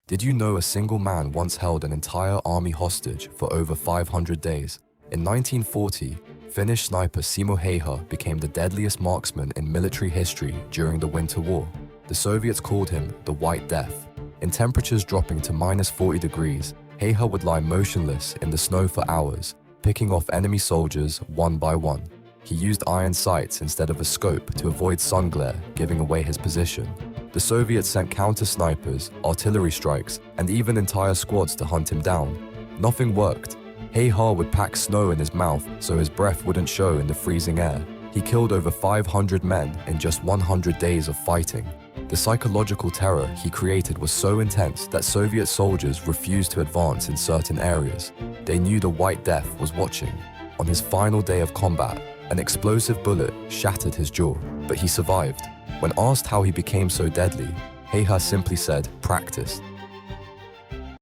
Did you know a single man once held an entire army hostage for over 500 days? In 1940, Finnish sniper Simo Häyhä became the deadliest marksman in military history during the Winter War. The Soviets called him the White Death. In temperatures dropping to -40 degrees, Häyhä would lie motionless in the snow for hours, picking off enemy soldiers one by one. He used iron sights instead of a scope to avoid sun glare, giving away his position. The Soviets sent counter-snipers, artillery strikes, and even entire squads to hunt him down. Nothing worked. Häyhä would pack snow in his mouth so his breath wouldn't show in the freezing air. He killed over 500 men in just 100 days of fighting. The psychological terror he created was so intense that Soviet soldiers refused to advance in certain areas. They knew the White Death was watching. On his final day of combat, an explosive bullet shattered his jaw, but he survived. When asked how he became so deadly, Häyhä simply said, "Practice."